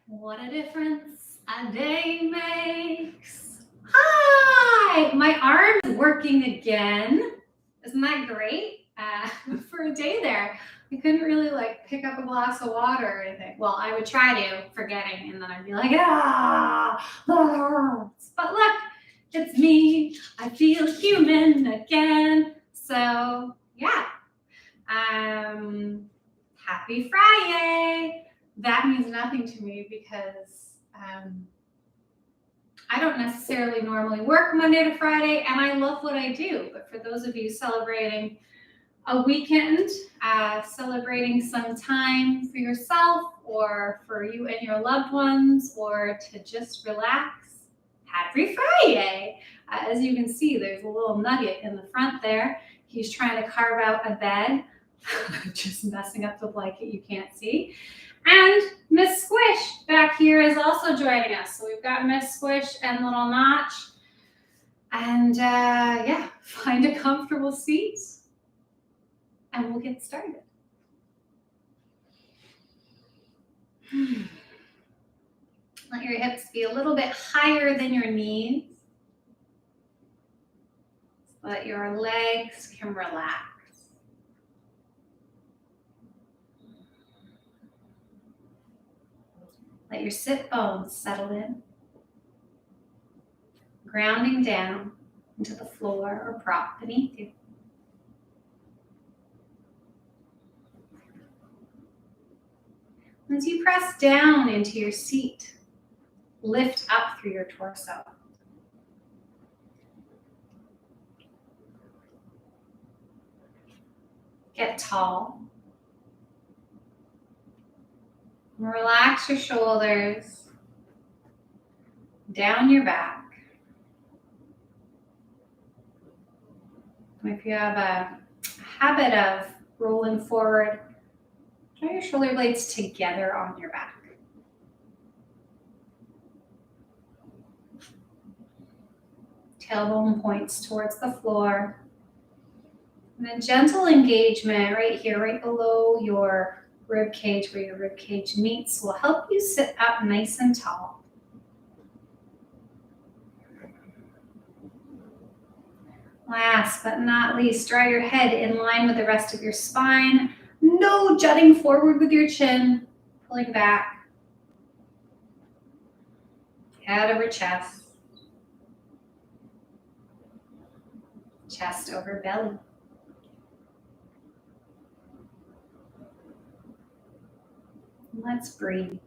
What a difference a day makes. Hi! My arm is working again. Isn't that great? For a day there, I couldn't really pick up a glass of water or anything. Well, I would try to, forgetting, and then I'd be like, that hurts. But look, it's me. I feel human again. So, yeah. Happy Friday. That means nothing to me because I don't necessarily normally work Monday to Friday, and I love what I do. But for those of you celebrating a weekend, celebrating some time for yourself or for you and your loved ones, or to just relax, happy Friday. As you can see, there's a little nugget in the front there. He's trying to carve out a bed, just messing up the blanket you can't see. And Miss Squish back here is also joining us. So we've got Miss Squish and Little Notch. And yeah, find a comfortable seat and we'll get started. Let your hips be a little bit higher than your knees so that your legs can relax. Let your sit bones settle in, grounding down into the floor or prop beneath you. As you press down into your seat, lift up through your torso. Get tall. Relax your shoulders, down your back. If you have a habit of rolling forward, draw your shoulder blades together on your back. Tailbone points towards the floor. And then gentle engagement right here, right below your rib cage, where your rib cage meets, will help you sit up nice and tall. Last but not least, draw your head in line with the rest of your spine. No jutting forward with your chin, pulling back. Head over chest. Chest over belly. Let's breathe.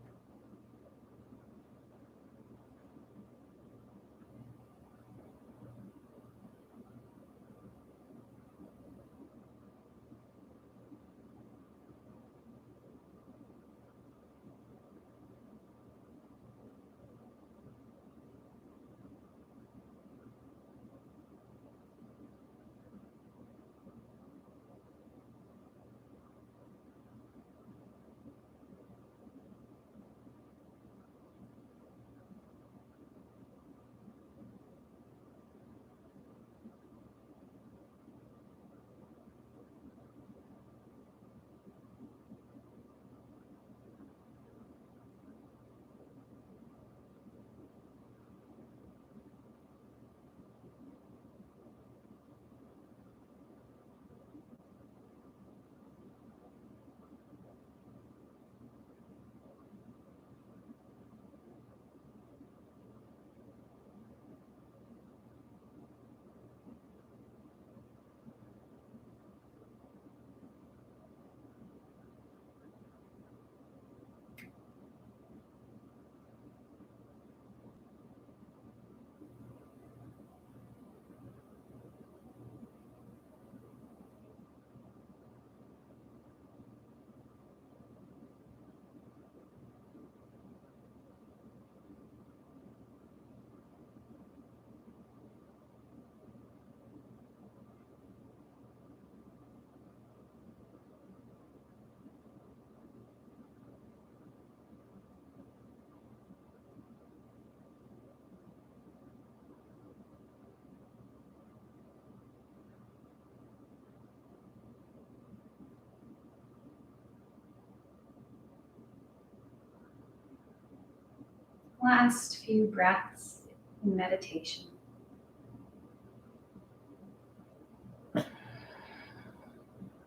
last few breaths in meditation.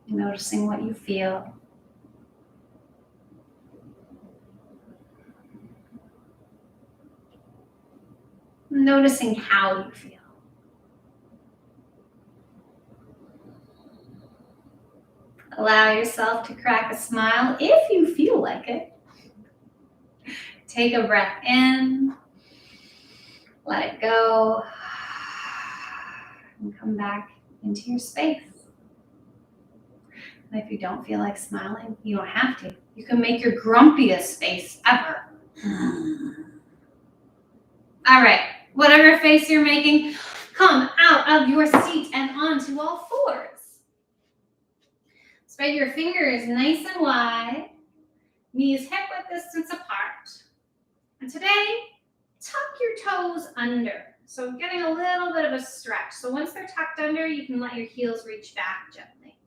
Noticing what you feel. Noticing how you feel. Allow yourself to crack a smile if you feel like it. Take a breath in, let it go, and come back into your space. And if you don't feel like smiling, you don't have to. You can make your grumpiest face ever. All right, whatever face you're making, come out of your seat and onto all fours. Spread your fingers nice and wide, knees hip-width distance apart. And today, tuck your toes under. So getting a little bit of a stretch. So once they're tucked under, you can let your heels reach back gently.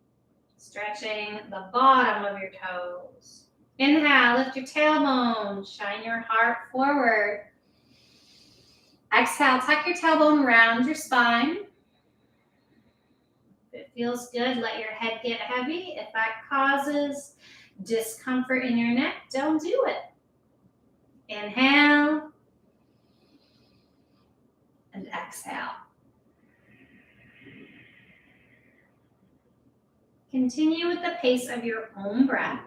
Stretching the bottom of your toes. Inhale, lift your tailbone, shine your heart forward. Exhale, tuck your tailbone around your spine. If it feels good, let your head get heavy. If that causes discomfort in your neck, don't do it. Inhale and exhale. Continue with the pace of your own breath.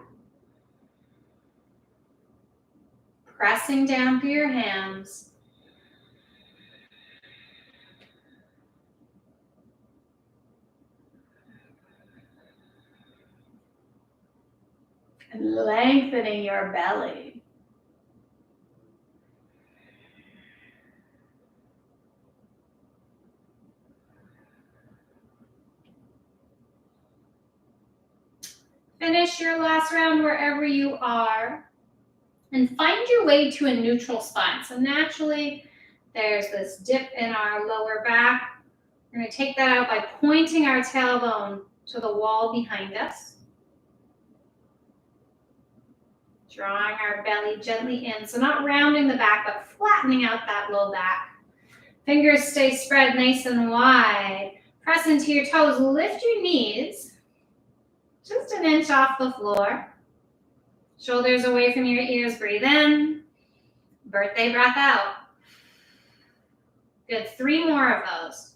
Pressing down through your hands. And lengthening your belly. Finish your last round wherever you are. And find your way to a neutral spine. So naturally, there's this dip in our lower back. We're going to take that out by pointing our tailbone to the wall behind us. Drawing our belly gently in. So not rounding the back, but flattening out that low back. Fingers stay spread nice and wide. Press into your toes. Lift your knees just an inch off the floor. Shoulders away from your ears. Breathe in. Birthday breath out. Good. 3 more of those.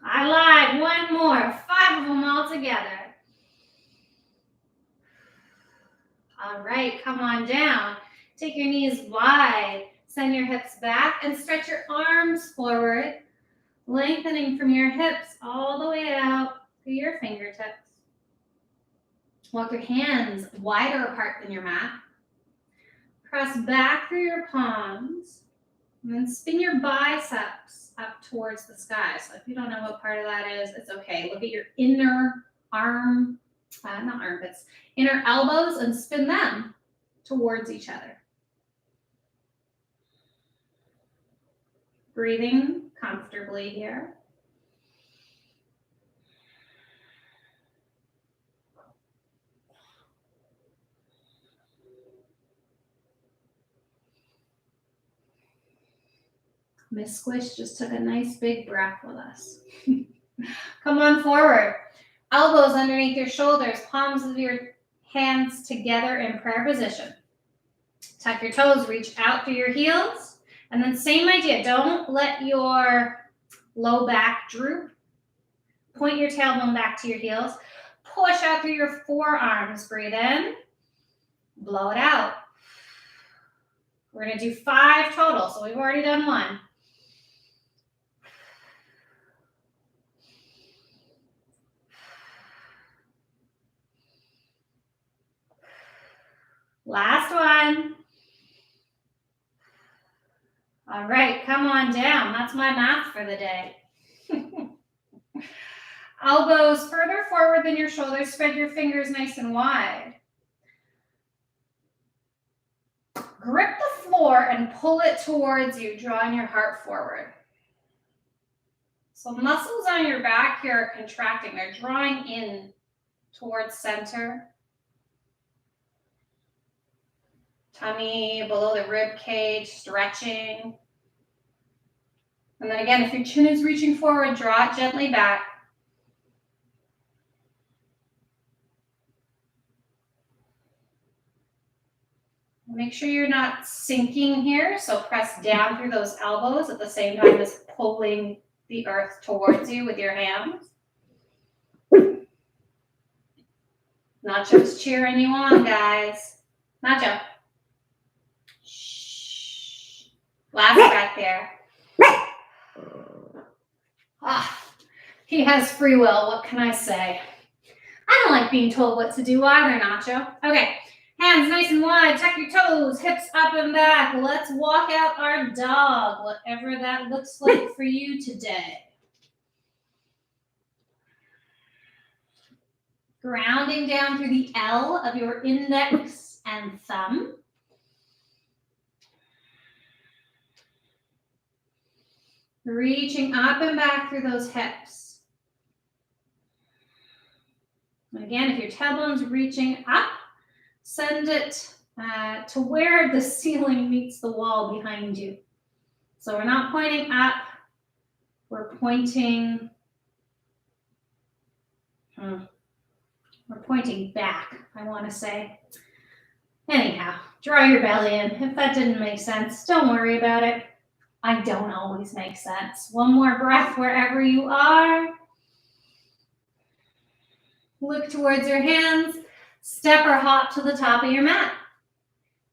I lied. 1 more. 5 of them all together. All right, come on down. Take your knees wide. Send your hips back and stretch your arms forward, lengthening from your hips all the way out to your fingertips. Walk your hands wider apart than your mat. Press back through your palms. And then spin your biceps up towards the sky. So if you don't know what part of that is, it's okay. Look at your inner arm, not armpits, inner elbows, and spin them towards each other. Breathing comfortably here. Miss Squish just took a nice big breath with us. Come on forward. Elbows underneath your shoulders, palms of your hands together in prayer position. Tuck your toes, reach out through your heels. And then same idea, don't let your low back droop. Point your tailbone back to your heels. Push out through your forearms. Breathe in. Blow it out. We're going to do 5 total, so we've already done 1. Last one. All right, come on down. That's my math for the day. Elbows further forward than your shoulders. Spread your fingers nice and wide. Grip the floor and pull it towards you, drawing your heart forward. So muscles on your back here are contracting. They're drawing in towards center. Tummy below the rib cage, stretching. And then again, if your chin is reaching forward, draw it gently back. Make sure you're not sinking here, so press down through those elbows at the same time as pulling the earth towards you with your hands. Nacho's cheering you on, guys. Nacho. Shh. Last breath here. He has free will. What can I say? I don't like being told what to do either, Nacho. Okay. Hands nice and wide. Tuck your toes. Hips up and back. Let's walk out our dog, whatever that looks like for you today. Grounding down through the L of your index and thumb. Reaching up and back through those hips. And again, if your tailbone's reaching up, send it to where the ceiling meets the wall behind you. So we're not pointing up, we're pointing back, I want to say. Anyhow, draw your belly in. If that didn't make sense, don't worry about it. I don't always make sense. One more breath wherever you are. Look towards your hands. Step or hop to the top of your mat.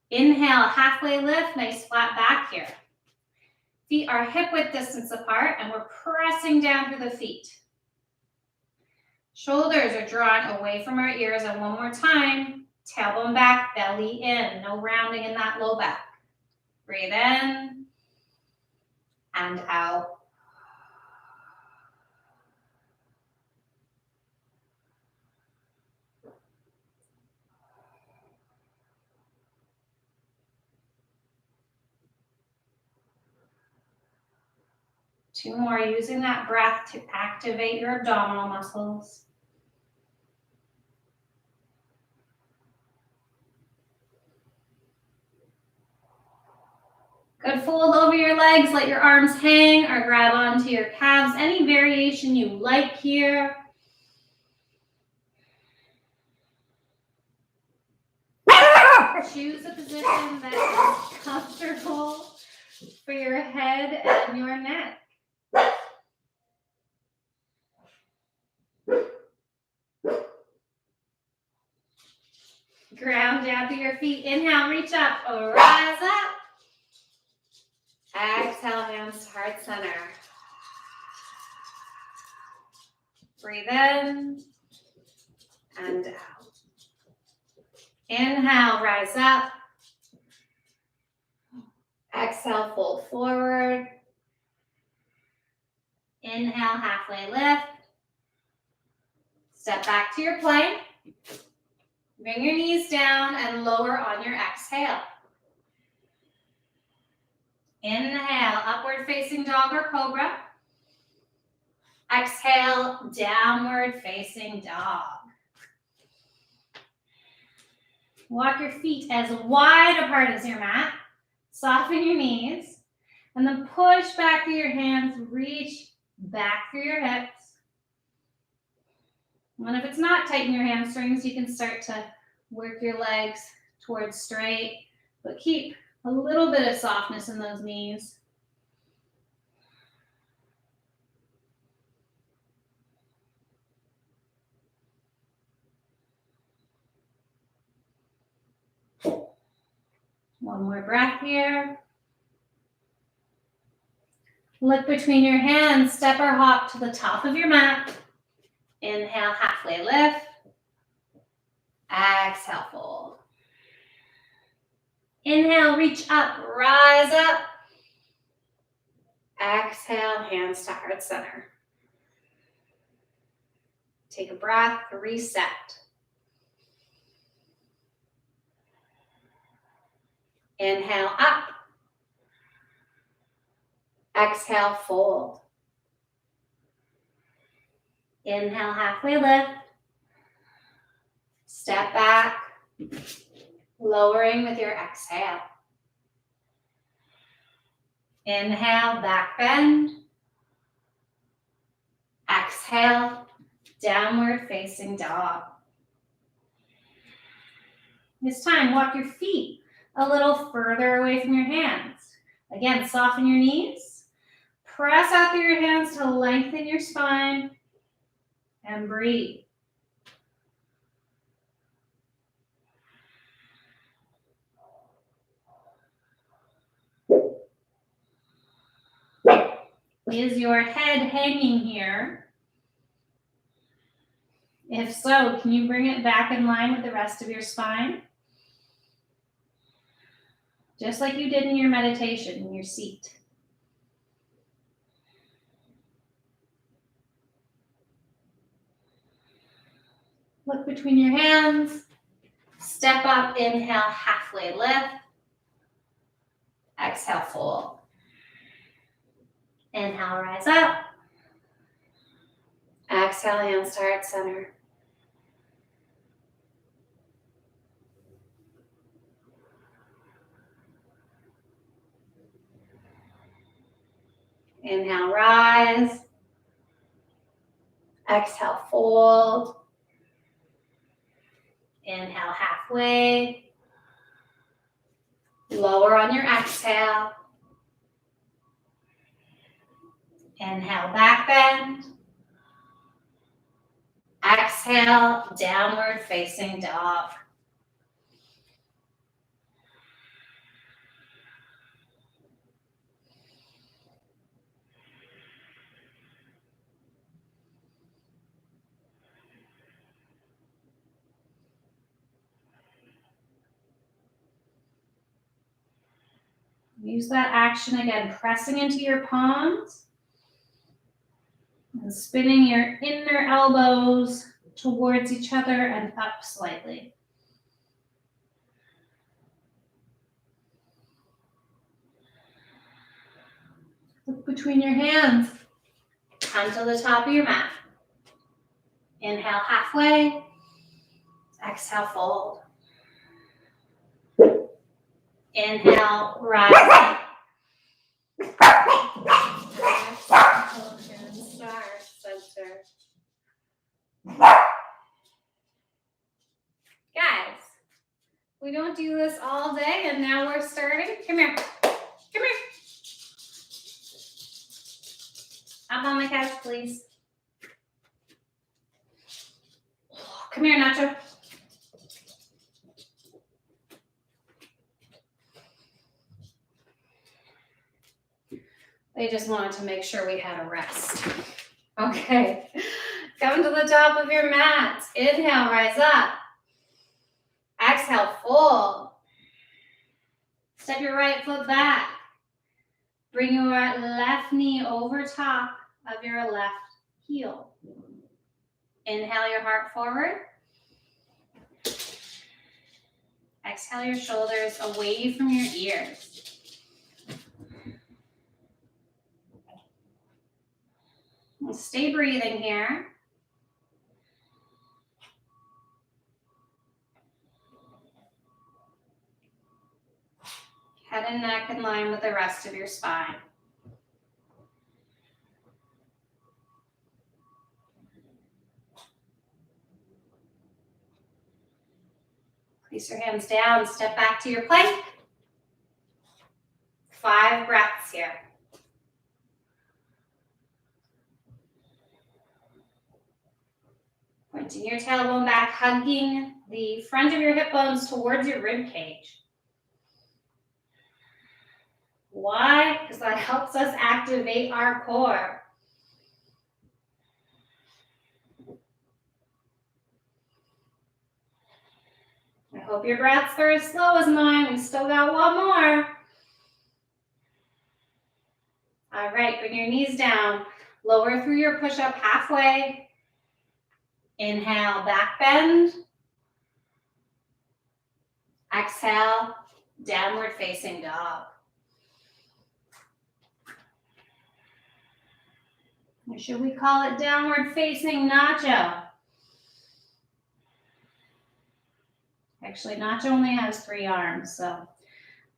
Inhale, halfway lift, nice flat back here. Feet are hip width distance apart and we're pressing down through the feet. Shoulders are drawn away from our ears, and one more time, tailbone back, belly in. No rounding in that low back. Breathe in and out. Two more, using that breath to activate your abdominal muscles. Good, fold over your legs, let your arms hang or grab onto your calves. Any variation you like here. Choose a position that is comfortable for your head and your neck. Ground down through your feet. Inhale, reach up, rise up. Exhale, hands to heart center. Breathe in and out. Inhale, rise up. Exhale, fold forward. Inhale, halfway lift. Step back to your plank. Bring your knees down and lower on your exhale. Inhale, upward facing dog or cobra. Exhale, downward facing dog. Walk your feet as wide apart as your mat. Soften your knees. And then push back through your hands. Reach back through your hips. And if it's not tight in your hamstrings, you can start to work your legs towards straight. But keep a little bit of softness in those knees. One more breath here. Look between your hands, step or hop to the top of your mat. Inhale, halfway lift. Exhale, fold. Inhale, reach up, rise up. Exhale, hands to heart center. Take a breath, reset. Inhale, up. Exhale, fold. Inhale, halfway lift. Step back, lowering with your exhale. Inhale, back bend. Exhale, downward facing dog. This time, walk your feet a little further away from your hands. Again, soften your knees. Press out through your hands to lengthen your spine and breathe. Is your head hanging here? If so, can you bring it back in line with the rest of your spine? Just like you did in your meditation, in your seat. Look between your hands. Step up, inhale, halfway lift. Exhale, fold. Inhale, rise up. Exhale, hands to heart center. Inhale, rise. Exhale, fold. Inhale, halfway. Lower on your exhale. Inhale, back bend. Exhale, downward facing dog. Use that action again, pressing into your palms and spinning your inner elbows towards each other and up slightly. Look between your hands. Come to the top of your mat. Inhale, halfway. Exhale, fold. Inhale, rise up. Exhale, start center. Guys, we don't do this all day, and now we're starting. Come here. Come here. Up on the couch, please. Come here, Nacho. They just wanted to make sure we had a rest. Okay. Come to the top of your mat. Inhale, rise up. Exhale, fold. Step your right foot back. Bring your left knee over top of your left heel. Inhale your heart forward. Exhale your shoulders away from your ears. Stay breathing here. Head and neck in line with the rest of your spine. Place your hands down, step back to your plank. 5 breaths here. Pointing your tailbone back, hugging the front of your hip bones towards your rib cage. Why? Because that helps us activate our core. I hope your breaths are as slow as mine. We still got one more. All right, bring your knees down. Lower through your push-up halfway. Inhale, back bend. Exhale, downward facing dog. Or should we call it downward facing nacho? Actually, nacho only has 3 arms, so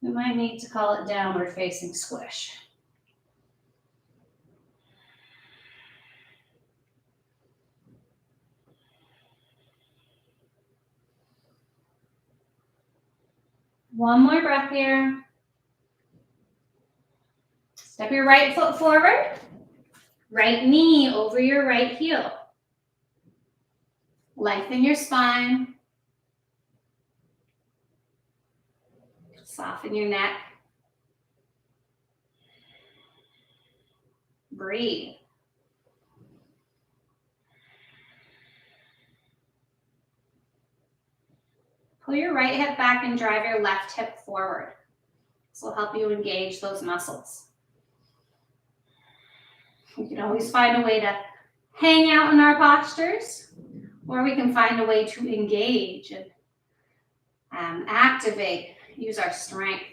we might need to call it downward facing squish. One more breath here. Step your right foot forward. Right knee over your right heel. Lengthen your spine. Soften your neck. Breathe. Pull your right hip back and drive your left hip forward. This will help you engage those muscles. We can always find a way to hang out in our postures, or we can find a way to engage and activate, use our strength.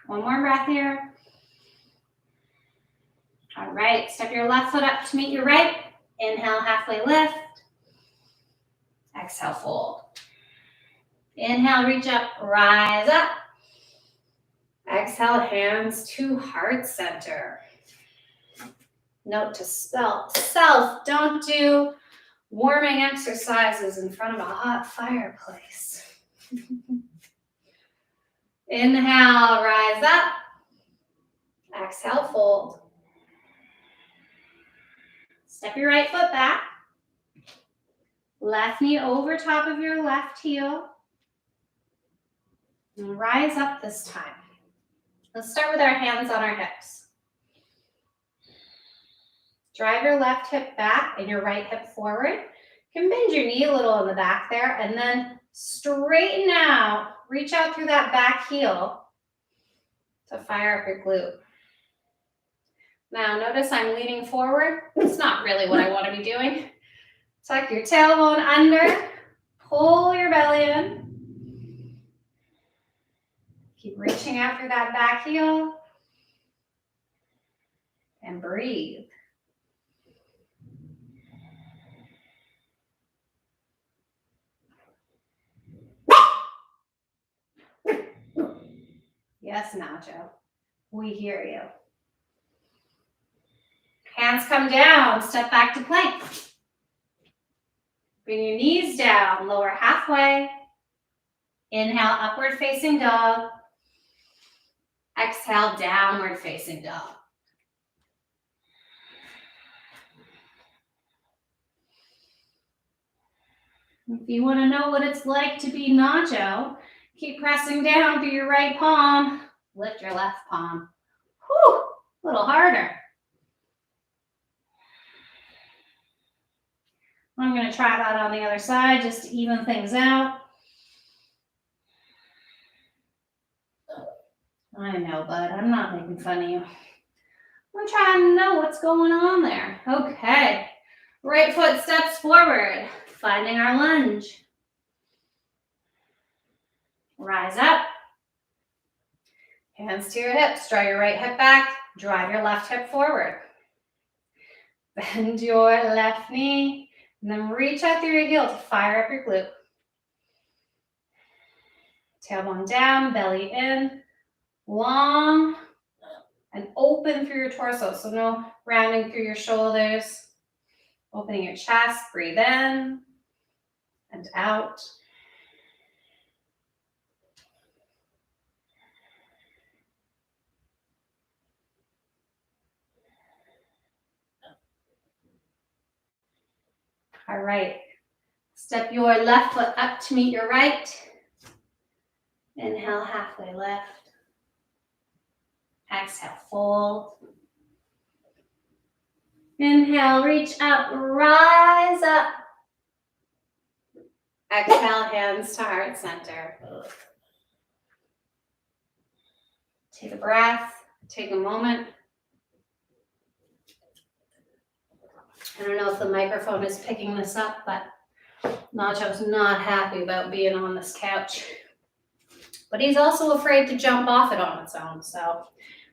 One more breath here. All right, step your left foot up to meet your right. Inhale, halfway lift. Exhale, fold. Inhale, reach up, rise up. Exhale, hands to heart center. Note to self, don't do warming exercises in front of a hot fireplace. Inhale, rise up. Exhale, fold. Step your right foot back. Left knee over top of your left heel. And rise up this time. Let's start with our hands on our hips. Drive your left hip back and your right hip forward. You can bend your knee a little in the back there and then straighten out. Reach out through that back heel to fire up your glute. Now notice I'm leaning forward. It's not really what I want to be doing. Tuck your tailbone under. Pull your belly in. Keep reaching out through that back heel. And breathe. Yes, Nacho. We hear you. Hands come down. Step back to plank. Bring your knees down. Lower halfway. Inhale, upward facing dog. Exhale, downward facing dog. If you want to know what it's like to be Nacho, keep pressing down through your right palm. Lift your left palm. Whew, a little harder. I'm going to try that on the other side just to even things out. I know, bud. I'm not making fun of you. I'm trying to know what's going on there. Okay. Right foot steps forward, finding our lunge. Rise up. Hands to your hips. Draw your right hip back. Drive your left hip forward. Bend your left knee. And then reach out through your heel to fire up your glute. Tailbone down, belly in. Long and open through your torso. So no rounding through your shoulders. Opening your chest. Breathe in and out. All right. Step your left foot up to meet your right. Inhale, halfway lift. Exhale, fold. Inhale, reach up, rise up. Exhale, hands to heart center. Take a breath, take a moment. I don't know if the microphone is picking this up, but Nacho's not happy about being on this couch. But he's also afraid to jump off it on its own, so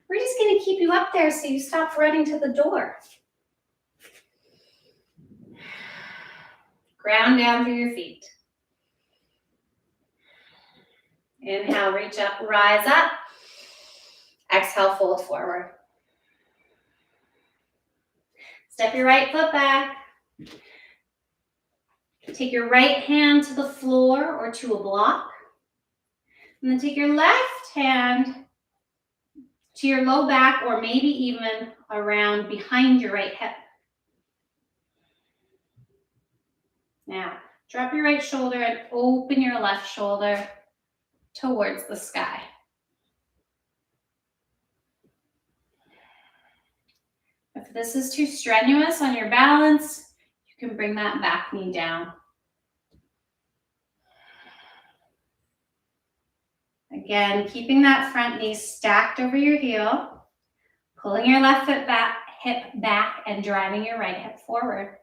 We're just going to keep you up there so you stop running to the door. Ground down through your feet. Inhale, reach up, rise up. Exhale, fold forward. Step your right foot back. Take your right hand to the floor or to a block. And then take your left hand to your low back or maybe even around behind your right hip. Now, drop your right shoulder and open your left shoulder towards the sky. If this is too strenuous on your balance, you can bring that back knee down. Again, keeping that front knee stacked over your heel, pulling your left foot back, hip back, and driving your right hip forward.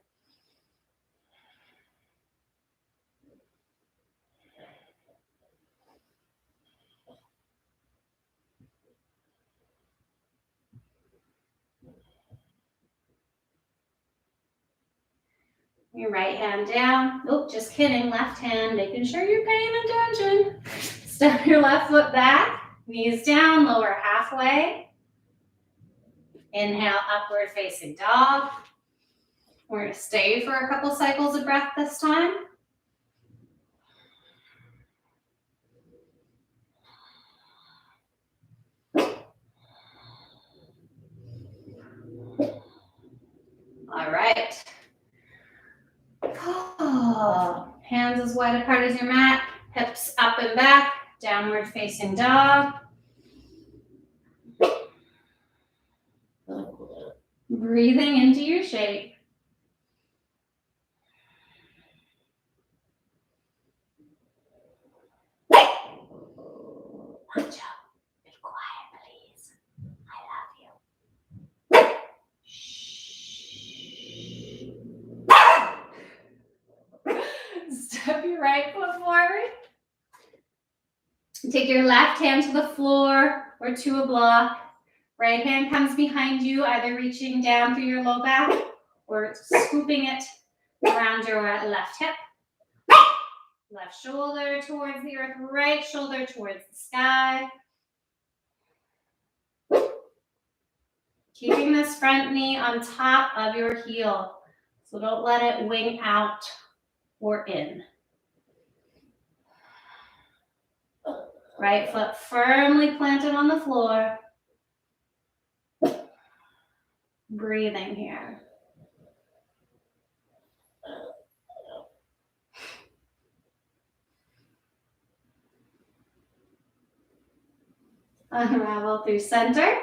Your right hand down. Oh, just kidding. Left hand, making sure you're paying attention. Step your left foot back, knees down, lower halfway. Inhale, upward facing dog. We're going to stay for a couple cycles of breath this time. All right. Hands as wide apart as your mat, hips up and back, downward facing dog. Breathing into your shape. Lunge up. Be quiet, please. I love you. Step your right foot forward. Take your left hand to the floor or to a block. Right hand comes behind you, either reaching down through your low back or scooping it around your left hip. Left shoulder towards the earth, right shoulder towards the sky. Keeping this front knee on top of your heel, so don't let it wing out or in. Right foot firmly planted on the floor. Breathing here. Unravel through center.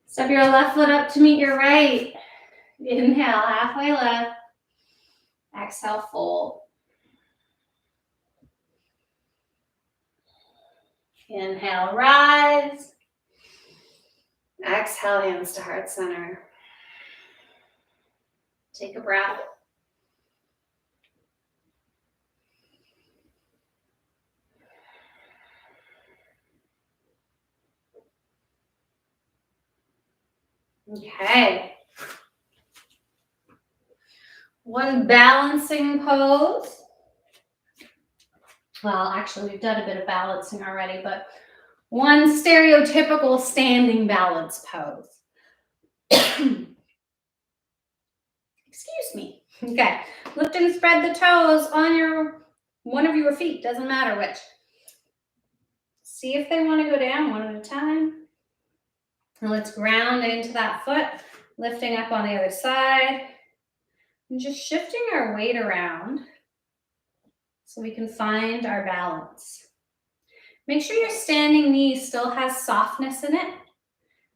Step your left foot up to meet your right. Inhale, halfway left. Exhale, fold. Inhale, rise. Exhale, hands to heart center. Take a breath. Okay. One balancing pose. Well, actually, we've done a bit of balancing already, but one stereotypical standing balance pose. Excuse me. Okay. Lift and spread the toes on one of your feet, doesn't matter which. See if they want to go down one at a time. And let's ground into that foot, lifting up on the other side. And just shifting our weight around so we can find our balance. Make sure your standing knee still has softness in it.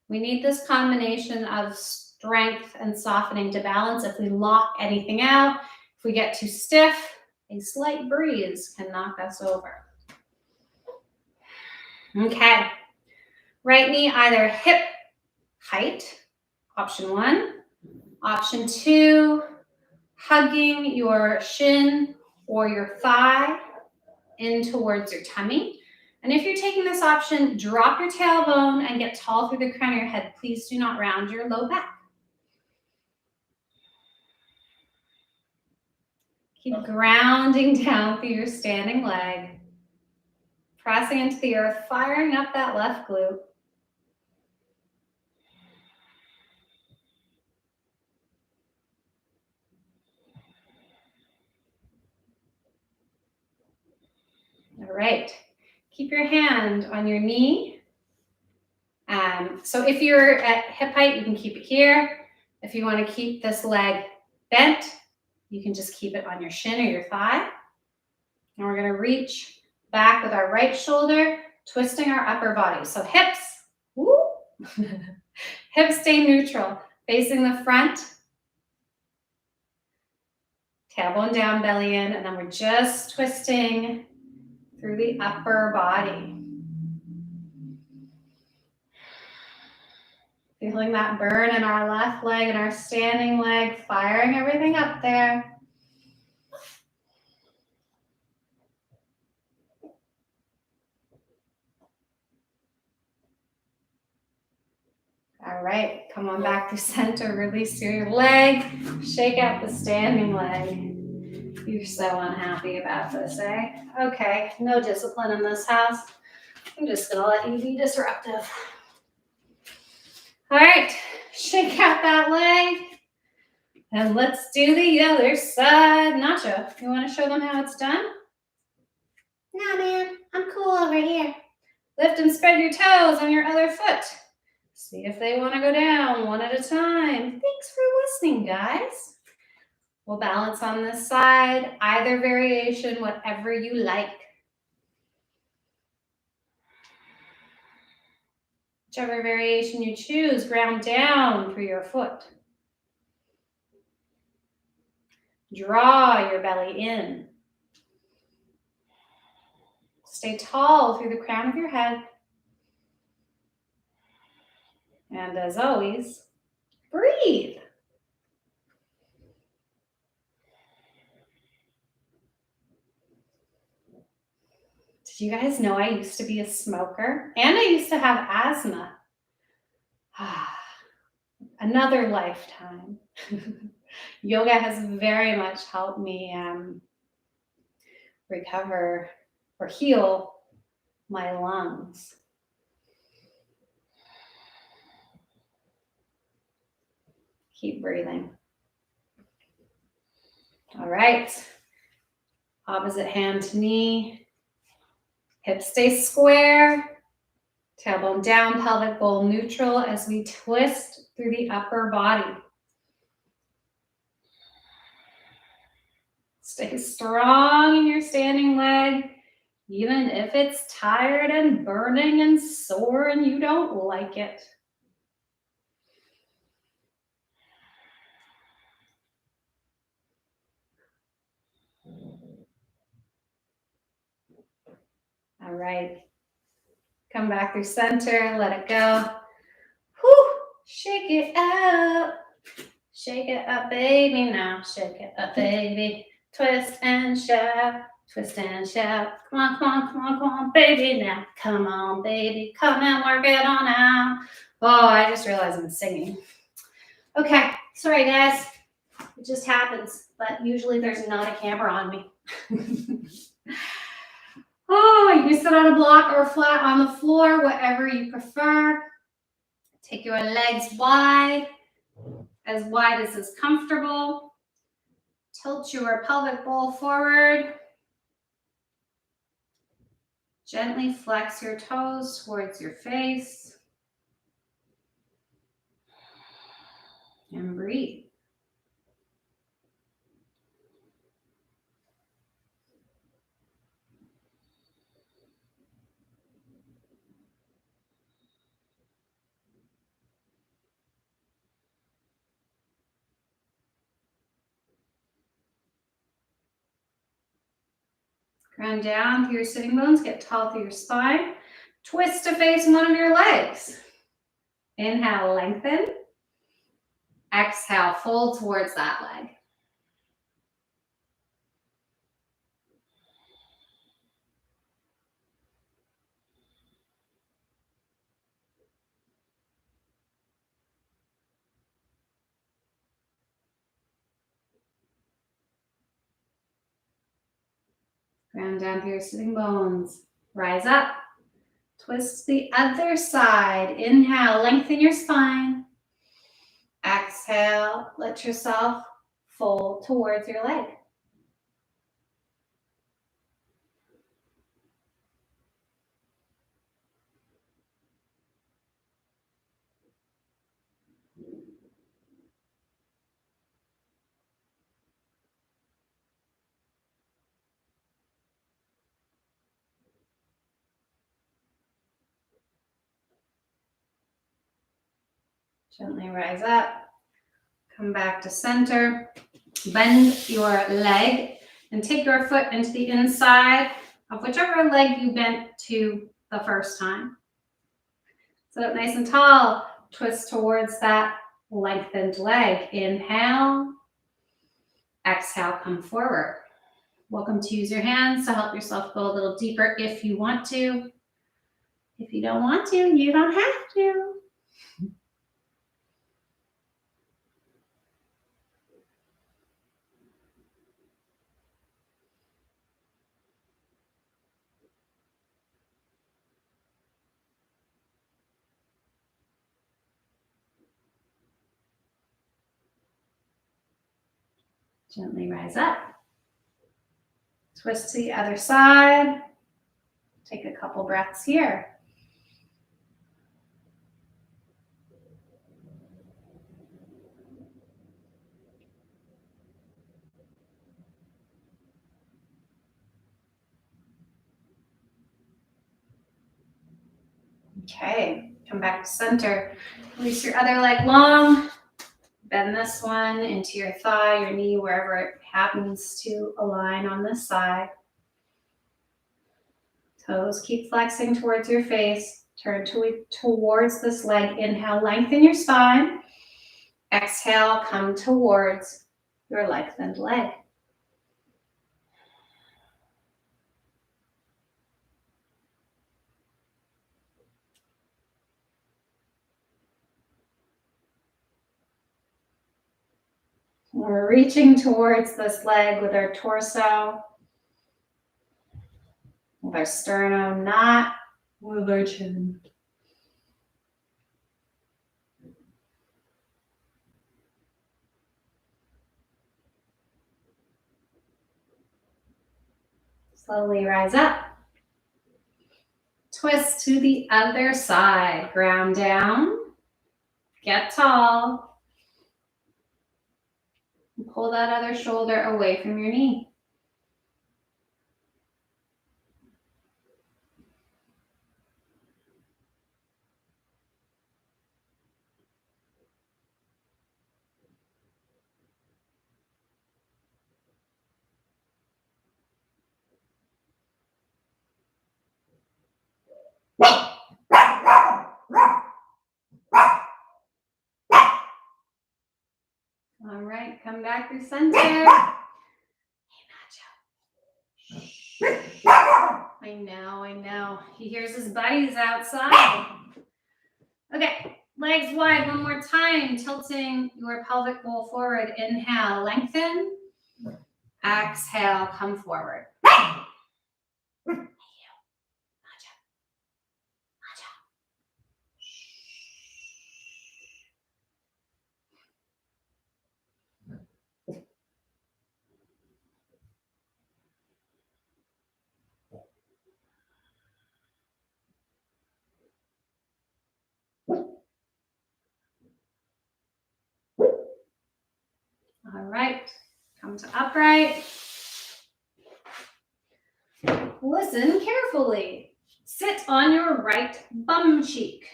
We need this combination of strength and softening to balance. If we lock anything out, if we get too stiff, a slight breeze can knock us over. Okay. Right knee either hip height, option 1. Option 2, hugging your shin or your thigh in towards your tummy. And if you're taking this option, drop your tailbone and get tall through the crown of your head. Please do not round your low back. Keep grounding down through your standing leg. Pressing into the earth, firing up that left glute. All right. Keep your hand on your knee. So if you're at hip height, you can keep it here. If you want to keep this leg bent, you can just keep it on your shin or your thigh. And we're going to reach back with our right shoulder, twisting our upper body. So hips, woo, hips stay neutral, facing the front. Tailbone down, belly in, and then we're just twisting through the upper body. Feeling that burn in our left leg and our standing leg, firing everything up there. All right, come on back to center, release your leg, shake out the standing leg. You're so unhappy about this, eh? Okay, no discipline in this house. I'm just gonna let you be disruptive. All right, shake out that leg. And let's do the other side. Nacho, you wanna show them how it's done? Nah, man, I'm cool over here. Lift and spread your toes on your other foot. See if they want to go down one at a time. Thanks for listening, guys. We'll balance on this side, either variation, whatever you like. Whichever variation you choose, ground down through your foot. Draw your belly in. Stay tall through the crown of your head. And as always, breathe. Did you guys know I used to be a smoker? And I used to have asthma. Another lifetime. Yoga has very much helped me recover or heal my lungs. Keep breathing. All right. Opposite hand to knee. Hips stay square. Tailbone down, pelvic bowl neutral as we twist through the upper body. Stay strong in your standing leg, even if it's tired and burning and sore and you don't like it. All right. Come back through center, let it go. Whew, shake it up. Shake it up, baby, now. Shake it up, baby. Twist and shout. Twist and shout. Come on, come on, come on, come on, baby, now. Come on, baby. Come and work it on out. Oh, I just realized I'm singing. Okay, sorry, guys. It just happens, but usually there's not a camera on me. Oh, you can sit on a block or flat on the floor, whatever you prefer. Take your legs wide as is comfortable. Tilt your pelvic bowl forward. Gently flex your toes towards your face. And breathe. Ground down through your sitting bones, get tall through your spine. Twist to face one of your legs. Inhale, lengthen. Exhale, fold towards that leg. Ground down through your sitting bones. Rise up. Twist the other side. Inhale, lengthen your spine. Exhale, let yourself fold towards your leg. Gently rise up. Come back to center. Bend your leg and take your foot into the inside of whichever leg you bent to the first time. Sit up nice and tall. Twist towards that lengthened leg. Inhale. Exhale, come forward. Welcome to use your hands to help yourself go a little deeper if you want to. If you don't want to, you don't have to. Gently rise up. Twist to the other side. Take a couple breaths here. Okay, come back to center. Release your other leg long. Bend this one into your thigh, your knee, wherever it happens to align on this side. Toes keep flexing towards your face. Turn towards this leg. Inhale, lengthen your spine. Exhale, come towards your lengthened leg. We're reaching towards this leg with our torso, with our sternum, not with our chin. Slowly rise up. Twist to the other side. Ground down. Get tall. Pull that other shoulder away from your knee. All right, come back through center. Hey, Nacho. I know. He hears his buddies outside. Okay, legs wide one more time, tilting your pelvic bowl forward. Inhale, lengthen. Exhale, come forward. All right, come to upright. Listen carefully. Sit on your right bum cheek.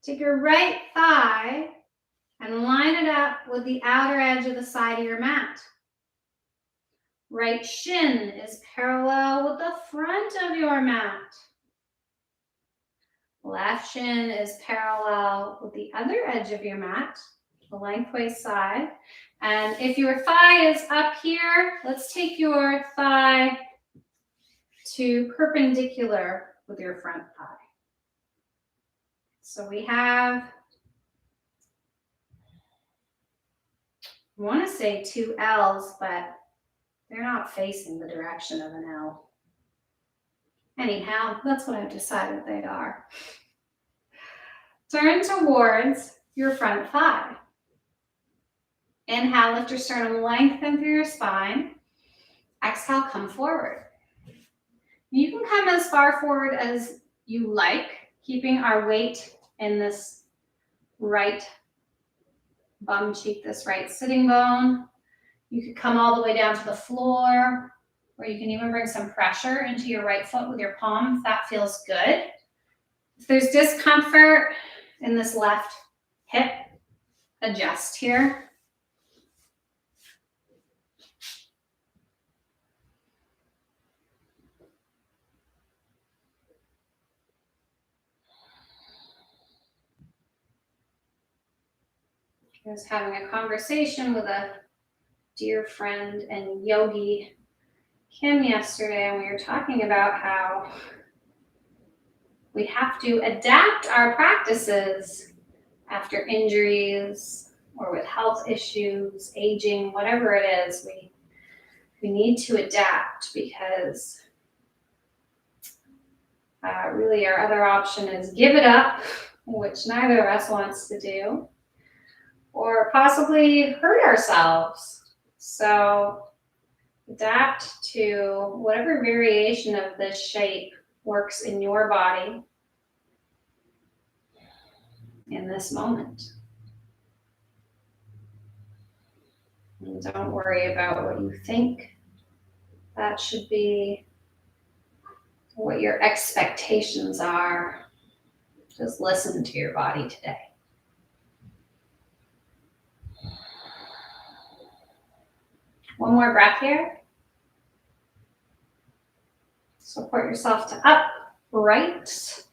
Take your right thigh and line it up with the outer edge of the side of your mat. Right shin is parallel with the front of your mat. Left shin is parallel with the other edge of your mat, the lengthways side. And if your thigh is up here, let's take your thigh to perpendicular with your front thigh. So we have, I want to say 2 L's, but They're not facing the direction of an L. Anyhow, that's what I've decided they are. Turn towards your front thigh. Inhale, lift your sternum, lengthen through your spine. Exhale, come forward. You can come as far forward as you like, keeping our weight in this right bum cheek, this right sitting bone. You could come all the way down to the floor, or you can even bring some pressure into your right foot with your palm if that feels good. If there's discomfort in this left hip, adjust here. I was having a conversation with a dear friend and yogi, Kim, yesterday, and we were talking about how we have to adapt our practices after injuries or with health issues, aging, whatever it is. We need to adapt because really our other option is give it up, which neither of us wants to do, or possibly hurt ourselves. So adapt to whatever variation of this shape works in your body in this moment. And don't worry about what you think that should be, what your expectations are. Just listen to your body today. One more breath here. Support yourself to upright.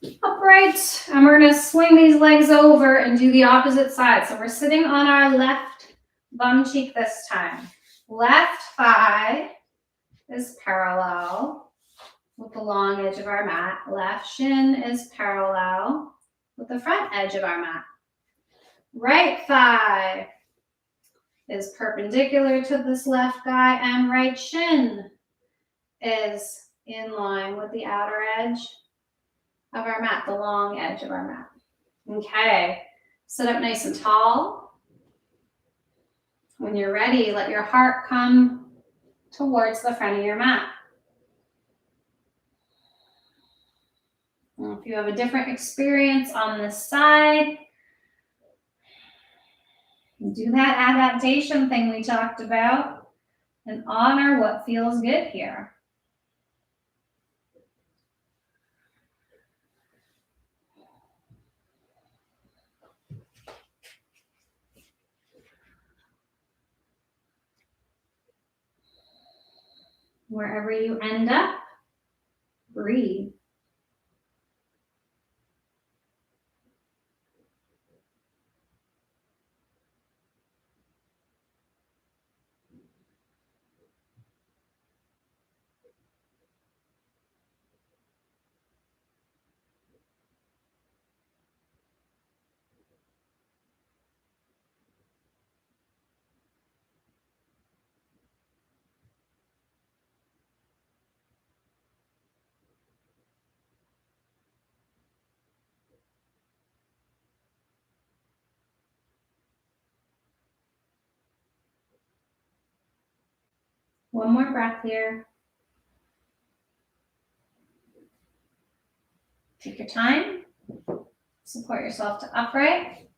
And we're going to swing these legs over and do the opposite side. So we're sitting on our left bum cheek this time. Left thigh is parallel with the long edge of our mat. Left shin is parallel with the front edge of our mat. Right thigh is perpendicular to this left thigh, and right shin is in line with the outer edge of our mat, the long edge of our mat. Okay, sit up nice and tall. When you're ready, let your heart come towards the front of your mat. And if you have a different experience on this side, do that adaptation thing we talked about and honor what feels good here. Wherever you end up, breathe. One more breath here. Take your time. Support yourself to upright.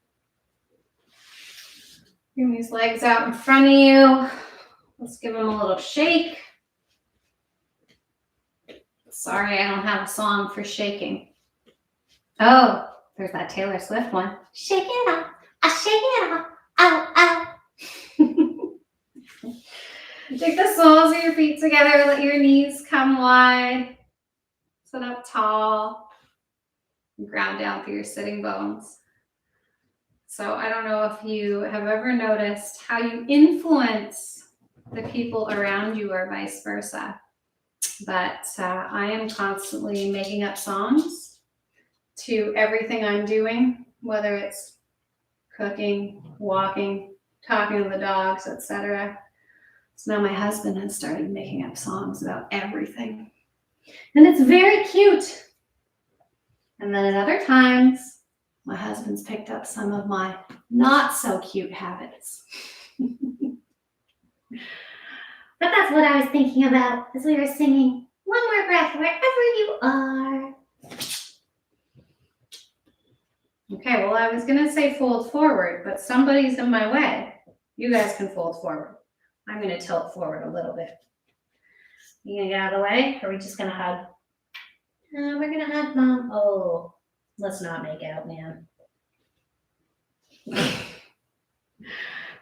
Bring these legs out in front of you. Let's give them a little shake. Sorry, I don't have a song for shaking. Oh, there's that Taylor Swift one. Shake it off. I shake it off. Ow, ow. Take the soles of your feet together. Let your knees come wide. Sit up tall. Ground down through your sitting bones. So I don't know if you have ever noticed how you influence the people around you or vice versa. But I am constantly making up songs to everything I'm doing, whether it's cooking, walking, talking to the dogs, etc. So now my husband has started making up songs about everything. And it's very cute. And then at other times, my husband's picked up some of my not so cute habits. But that's what I was thinking about as we were singing One More Breath Wherever You Are. Okay, well, I was going to say fold forward, but somebody's in my way. You guys can fold forward. I'm going to tilt forward a little bit. You going to get out of the way? Or are we just going to hug? We're going to hug, Mom. Oh, let's not make out, man.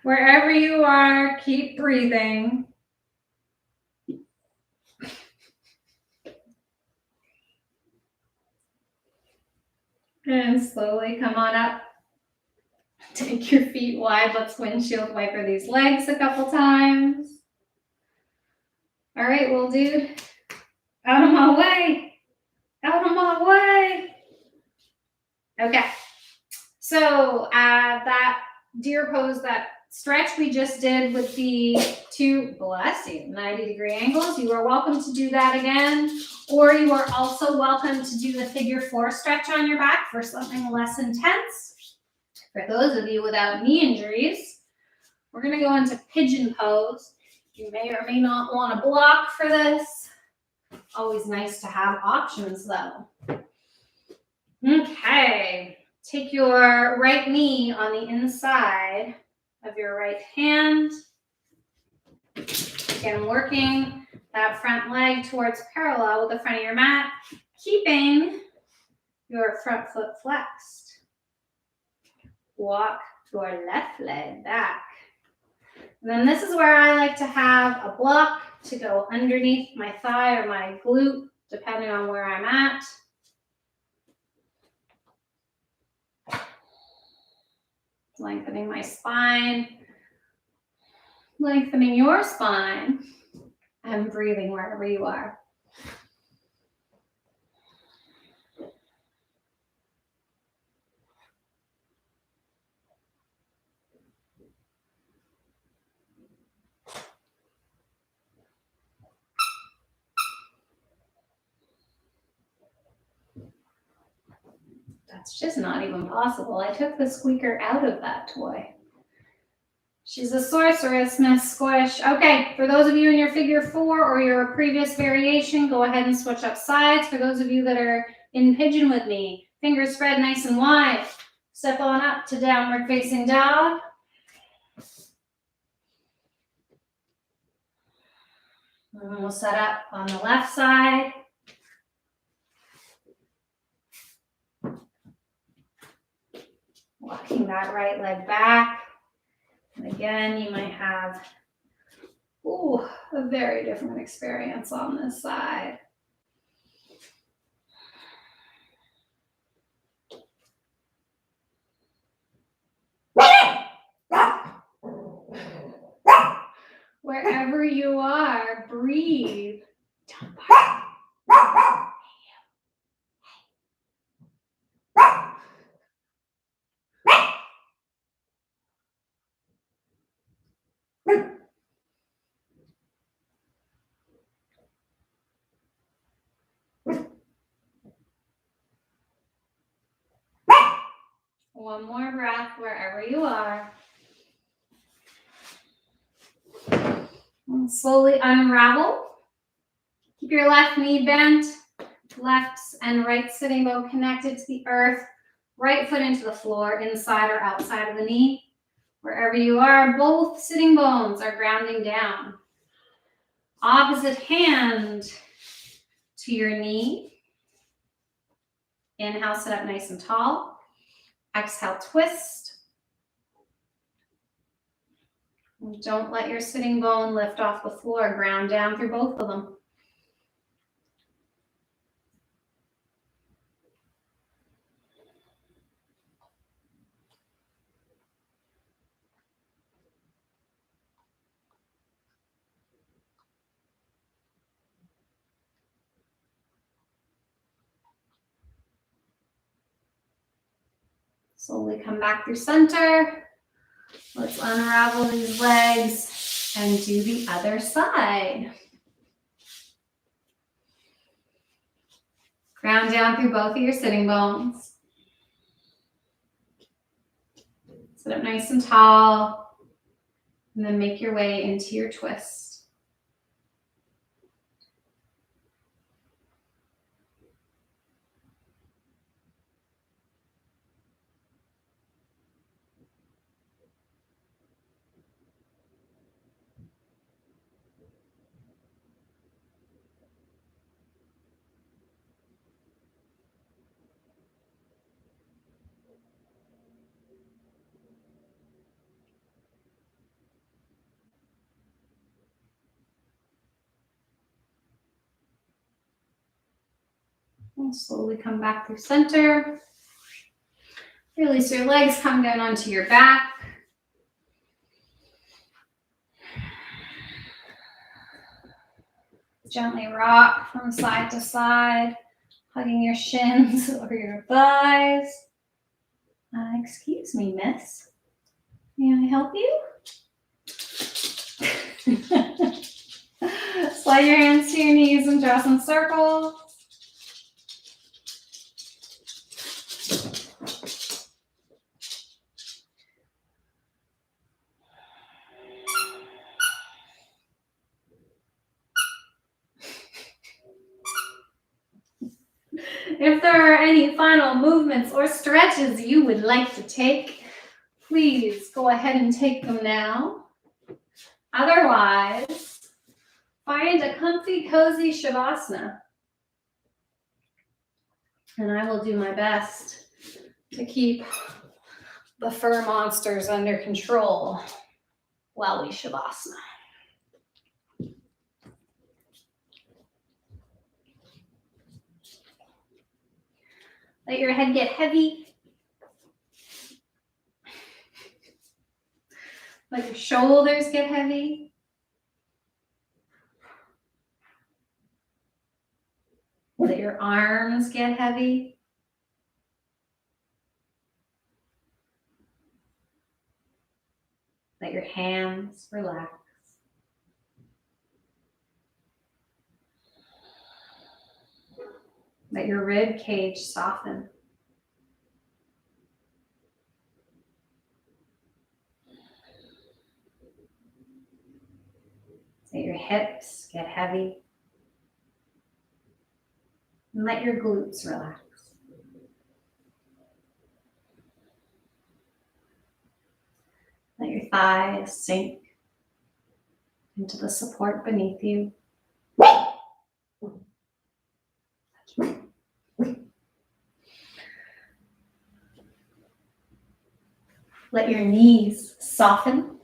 Wherever you are, keep breathing. And slowly come on up. Take your feet wide. Let's windshield wiper these legs a couple times. All right, well, dude, out of my way. Out of my way. Okay. So that deer pose, that stretch we just did with the two, bless you, 90-degree angles, you are welcome to do that again. Or you are also welcome to do the figure 4 stretch on your back for something less intense. For those of you without knee injuries, we're going to go into pigeon pose. You may or may not want to block for this. Always nice to have options though. Okay, take your right knee on the inside of your right hand. Again, working that front leg towards parallel with the front of your mat, keeping your front foot flexed. Walk your left leg back. And then this is where I like to have a block to go underneath my thigh or my glute, depending on where I'm at. Lengthening my spine, lengthening your spine, and breathing wherever you are. That's just not even possible. I took the squeaker out of that toy. She's a sorceress, Miss Squish. Okay, for those of you in your figure 4 or your previous variation, go ahead and switch up sides. For those of you that are in pigeon with me, fingers spread nice and wide. Step on up to downward facing dog. And we'll set up on the left side. Walking that right leg back. And again, you might have a very different experience on this side. Wherever you are, breathe. Don't bark. One more breath wherever you are. And slowly unravel. Keep your left knee bent, left and right sitting bone connected to the earth, right foot into the floor, inside or outside of the knee. Wherever you are, both sitting bones are grounding down. Opposite hand to your knee. Inhale, sit up nice and tall. Exhale, twist. And don't let your sitting bone lift off the floor. Ground down through both of them. Slowly come back through center. Let's unravel these legs. And do the other side. Ground down through both of your sitting bones. Sit up nice and tall, and then make your way into your twist. And slowly come back through center. Release your legs, come down onto your back. Gently rock from side to side, hugging your shins or your thighs. Excuse me, miss. May I help you? Slide your hands to your knees and draw some circles. If there are any final movements or stretches you would like to take, please go ahead and take them now. Otherwise, find a comfy, cozy Shavasana. And I will do my best to keep the fur monsters under control while we Shavasana. Let your head get heavy. Let your shoulders get heavy. Let your arms get heavy. Let your hands relax. Let your rib cage soften. Let your hips get heavy. And let your glutes relax. Let your thighs sink into the support beneath you. Let your knees soften.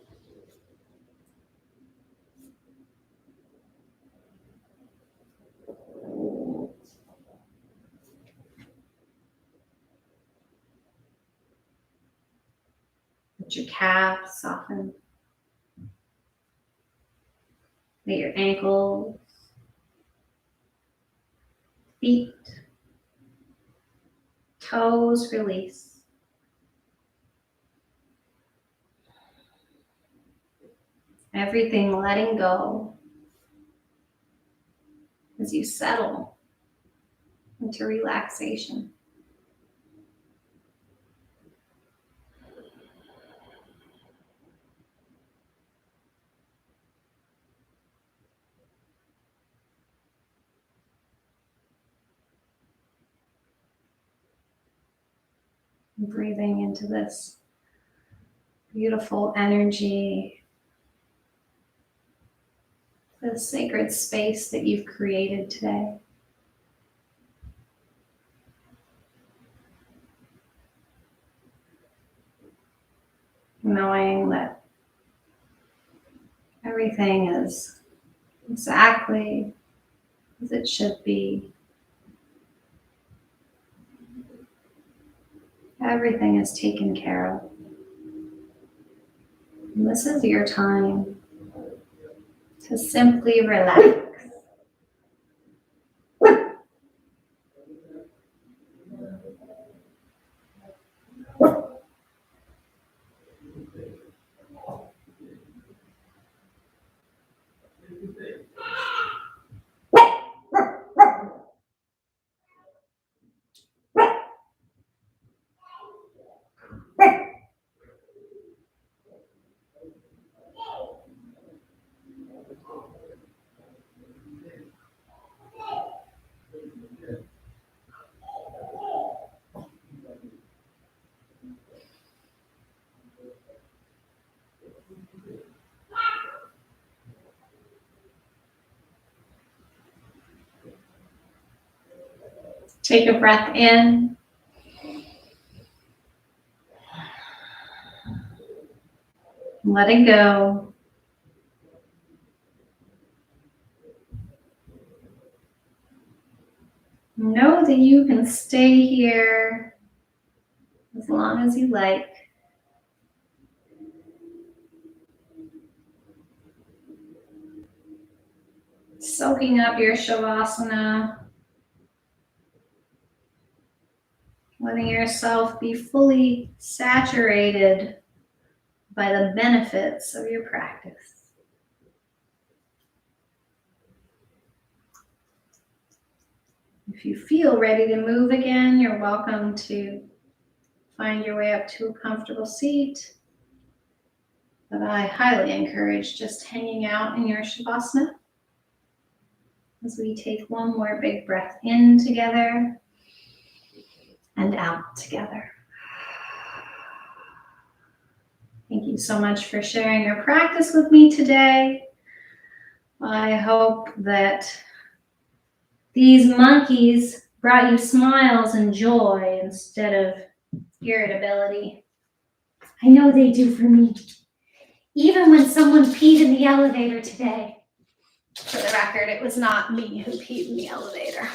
Let your calves soften. Let your ankles, feet, toes release. Everything letting go as you settle into relaxation. Breathing into this beautiful energy, the sacred space that you've created today. Knowing that everything is exactly as it should be. Everything is taken care of. And this is your time to simply relax. Take a breath in. Let it go. Know that you can stay here as long as you like. Soaking up your Shavasana. Letting yourself be fully saturated by the benefits of your practice. If you feel ready to move again, you're welcome to find your way up to a comfortable seat. But I highly encourage just hanging out in your Shavasana as we take one more big breath in together and out together. Thank you so much for sharing your practice with me today. I hope that these monkeys brought you smiles and joy instead of irritability. I know they do for me. Even when someone peed in the elevator today. For the record, it was not me who peed in the elevator.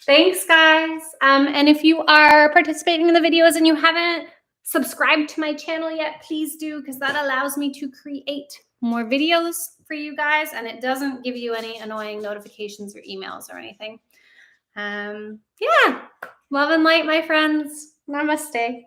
Thanks, guys. And if you are participating in the videos and you haven't subscribed to my channel yet, please do, because that allows me to create more videos for you guys, and it doesn't give you any annoying notifications or emails or anything. Yeah, love and light, my friends. Namaste.